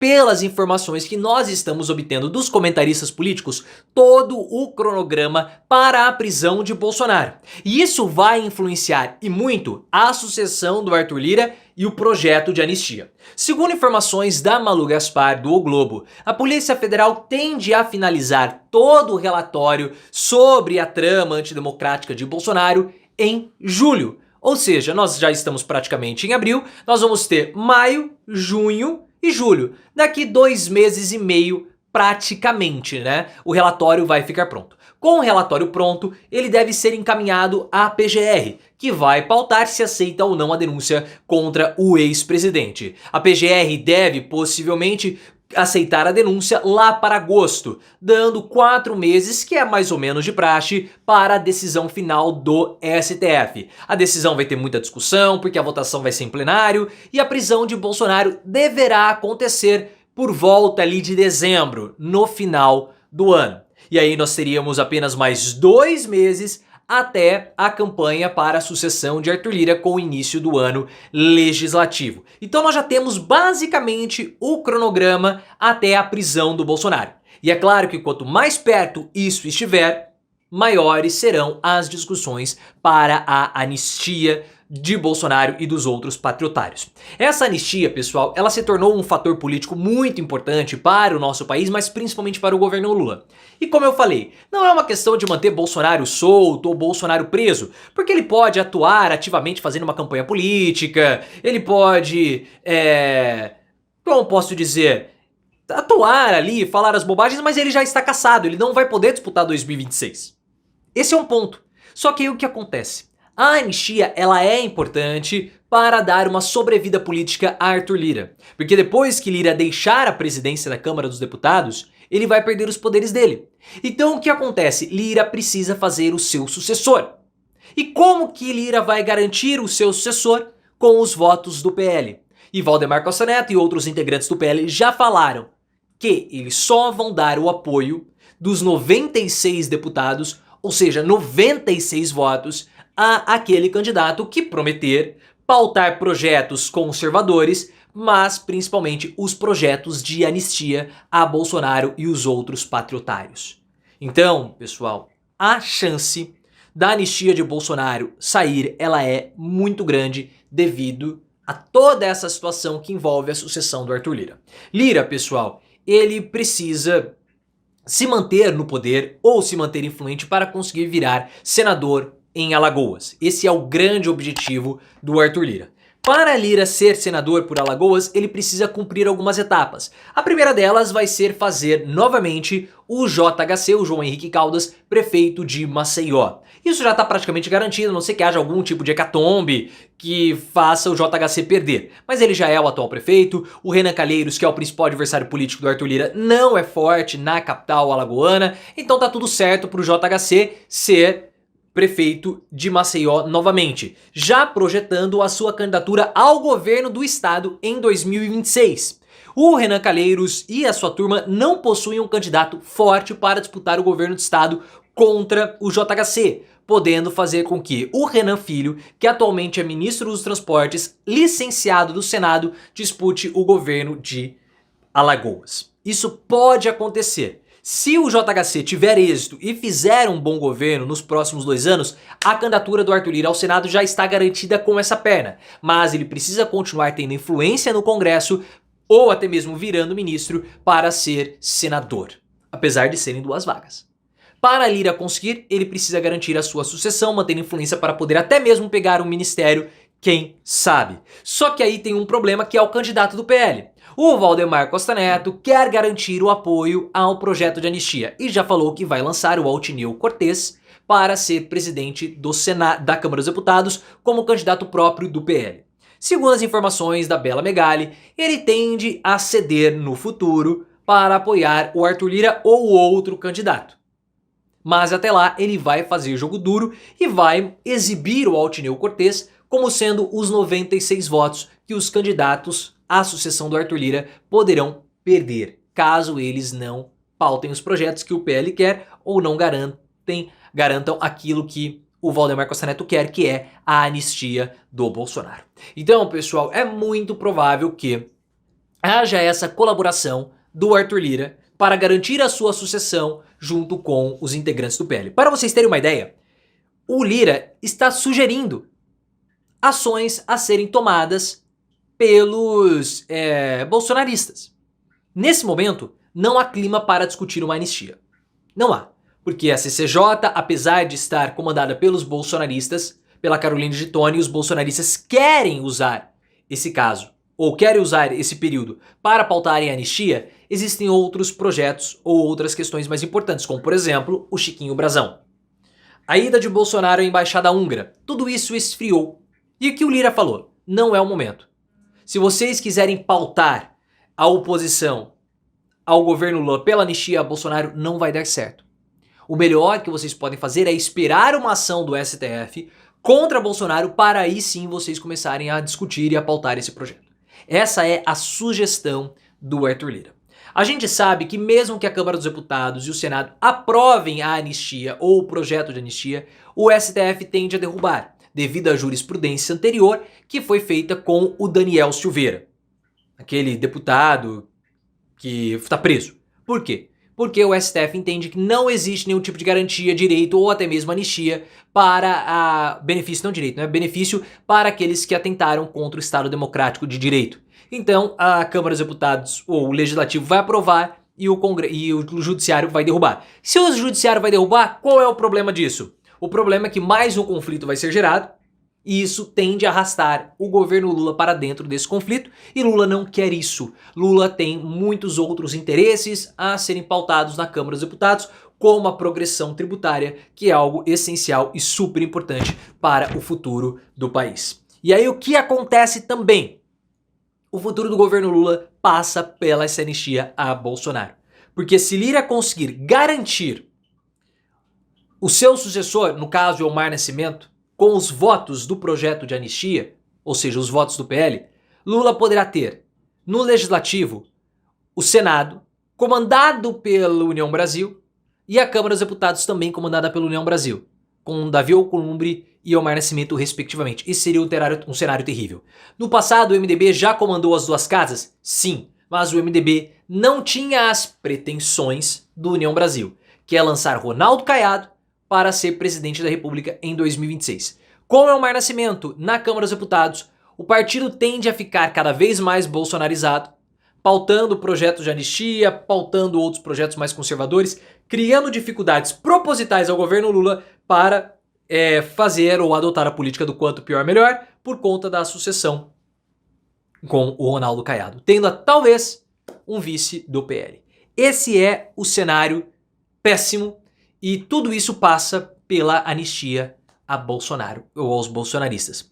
pelas informações que nós estamos obtendo dos comentaristas políticos, todo o cronograma para a prisão de Bolsonaro. E isso vai influenciar e muito a sucessão do Arthur Lira e o projeto de anistia. Segundo informações da Malu Gaspar do O Globo, a Polícia Federal tende a finalizar todo o relatório sobre a trama antidemocrática de Bolsonaro em julho. Ou seja, nós já estamos praticamente em abril, nós vamos ter maio, junho e julho. Daqui 2 meses e meio, praticamente, né? O relatório vai ficar pronto. Com o relatório pronto, ele deve ser encaminhado à PGR, que vai pautar se aceita ou não a denúncia contra o ex-presidente. A PGR deve possivelmente aceitar a denúncia lá para agosto, dando 4 meses, que é mais ou menos de praxe, para a decisão final do STF. A decisão vai ter muita discussão, porque a votação vai ser em plenário, e a prisão de Bolsonaro deverá acontecer por volta ali de dezembro, no final do ano. E aí nós teríamos apenas mais 2 meses até a campanha para a sucessão de Arthur Lira com o início do ano legislativo. Então nós já temos basicamente o cronograma até a prisão do Bolsonaro. E é claro que quanto mais perto isso estiver, maiores serão as discussões para a anistia de Bolsonaro e dos outros patriotários. Essa anistia, pessoal, ela se tornou um fator político muito importante para o nosso país, mas principalmente para o governo Lula. E como eu falei, não é uma questão de manter Bolsonaro solto ou Bolsonaro preso, porque ele pode atuar ativamente fazendo uma campanha política, ele pode, como posso dizer, atuar ali, falar as bobagens, mas ele já está cassado, ele não vai poder disputar 2026. Esse é um ponto. Só que aí o que acontece? A anistia, ela é importante para dar uma sobrevida política a Arthur Lira. Porque depois que Lira deixar a presidência da Câmara dos Deputados, ele vai perder os poderes dele. Então o que acontece? Lira precisa fazer o seu sucessor. E como que Lira vai garantir o seu sucessor? Com os votos do PL. E Valdemar Costa Neto e outros integrantes do PL já falaram que eles só vão dar o apoio dos 96 deputados, ou seja, 96 votos, a aquele candidato que prometer pautar projetos conservadores, mas principalmente os projetos de anistia a Bolsonaro e os outros patriotários. Então, pessoal, a chance da anistia de Bolsonaro sair, ela é muito grande devido a toda essa situação que envolve a sucessão do Arthur Lira. Lira, pessoal, ele precisa se manter no poder ou se manter influente para conseguir virar senador em Alagoas. Esse é o grande objetivo do Arthur Lira. Para Lira ser senador por Alagoas, ele precisa cumprir algumas etapas. A primeira delas vai ser fazer novamente o JHC, o João Henrique Caldas, prefeito de Maceió. Isso já está praticamente garantido, a não ser que haja algum tipo de hecatombe que faça o JHC perder. Mas ele já é o atual prefeito, o Renan Calheiros, que é o principal adversário político do Arthur Lira, não é forte na capital alagoana, então tá tudo certo para o JHC ser prefeito de Maceió novamente, já projetando a sua candidatura ao governo do estado em 2026. O Renan Calheiros e a sua turma não possuem um candidato forte para disputar o governo do estado contra o JHC, podendo fazer com que o Renan Filho, que atualmente é ministro dos Transportes, licenciado do Senado, dispute o governo de Alagoas. Isso pode acontecer. Se o JHC tiver êxito e fizer um bom governo nos próximos 2 anos, a candidatura do Arthur Lira ao Senado já está garantida com essa perna. Mas ele precisa continuar tendo influência no Congresso ou até mesmo virando ministro para ser senador, apesar de serem 2 vagas. Para Lira conseguir, ele precisa garantir a sua sucessão, mantendo influência para poder até mesmo pegar um ministério, quem sabe. Só que aí tem um problema, que é o candidato do PL. O Valdemar Costa Neto quer garantir o apoio ao projeto de anistia e já falou que vai lançar o Altineu Cortez para ser presidente do Senado, da Câmara dos Deputados, como candidato próprio do PL. Segundo as informações da Bela Megali, ele tende a ceder no futuro para apoiar o Arthur Lira ou outro candidato. Mas até lá ele vai fazer jogo duro e vai exibir o Altineu Cortez como sendo os 96 votos que os candidatos à sucessão do Arthur Lira poderão perder, caso eles não pautem os projetos que o PL quer ou não garantam aquilo que o Valdemar Costa Neto quer, que é a anistia do Bolsonaro. Então, pessoal, é muito provável que haja essa colaboração do Arthur Lira para garantir a sua sucessão junto com os integrantes do PL. Para vocês terem uma ideia, o Lira está sugerindo ações a serem tomadas pelos bolsonaristas. Nesse momento, não há clima para discutir uma anistia. Não há. Porque a CCJ, apesar de estar comandada pelos bolsonaristas, pela Caroline de Tony, os bolsonaristas querem usar esse caso, ou querem usar esse período para pautarem a anistia. Existem outros projetos ou outras questões mais importantes, como por exemplo, o Chiquinho Brasão. A ida de Bolsonaro à embaixada húngara, tudo isso esfriou. E o que o Lira falou? Não é o momento. Se vocês quiserem pautar a oposição ao governo Lula pela anistia a Bolsonaro, não vai dar certo. O melhor que vocês podem fazer é esperar uma ação do STF contra Bolsonaro para aí sim vocês começarem a discutir e a pautar esse projeto. Essa é a sugestão do Arthur Lira. A gente sabe que mesmo que a Câmara dos Deputados e o Senado aprovem a anistia ou o projeto de anistia, o STF tende a derrubar, devido à jurisprudência anterior que foi feita com o Daniel Silveira, aquele deputado que está preso. Por quê? Porque o STF entende que não existe nenhum tipo de garantia, direito ou até mesmo anistia para benefício, não direito, né? Benefício para aqueles que atentaram contra o Estado Democrático de Direito. Então a Câmara dos Deputados ou o Legislativo vai aprovar e o Judiciário vai derrubar. Se o Judiciário vai derrubar, qual é o problema disso? O problema é que mais um conflito vai ser gerado e isso tende a arrastar o governo Lula para dentro desse conflito e Lula não quer isso. Lula tem muitos outros interesses a serem pautados na Câmara dos Deputados, como a progressão tributária, que é algo essencial e super importante para o futuro do país. E aí o que acontece também? O futuro do governo Lula passa pela anistia a Bolsonaro. Porque se Lira conseguir garantir o seu sucessor, no caso Elmar Nascimento, com os votos do projeto de anistia, ou seja, os votos do PL, Lula poderá ter no Legislativo o Senado, comandado pela União Brasil, e a Câmara dos Deputados também comandada pela União Brasil, com Davi Alcolumbre e Elmar Nascimento, respectivamente. Isso seria um cenário terrível. No passado, o MDB já comandou as duas casas? Sim, mas o MDB não tinha as pretensões do União Brasil, que é lançar Ronaldo Caiado para ser presidente da República em 2026. Com Elmar Nascimento na Câmara dos Deputados, o partido tende a ficar cada vez mais bolsonarizado, pautando projetos de anistia, pautando outros projetos mais conservadores, criando dificuldades propositais ao governo Lula para fazer ou adotar a política do quanto pior melhor por conta da sucessão com o Ronaldo Caiado, tendo talvez um vice do PL. Esse é o cenário péssimo. E tudo isso passa pela anistia a Bolsonaro ou aos bolsonaristas.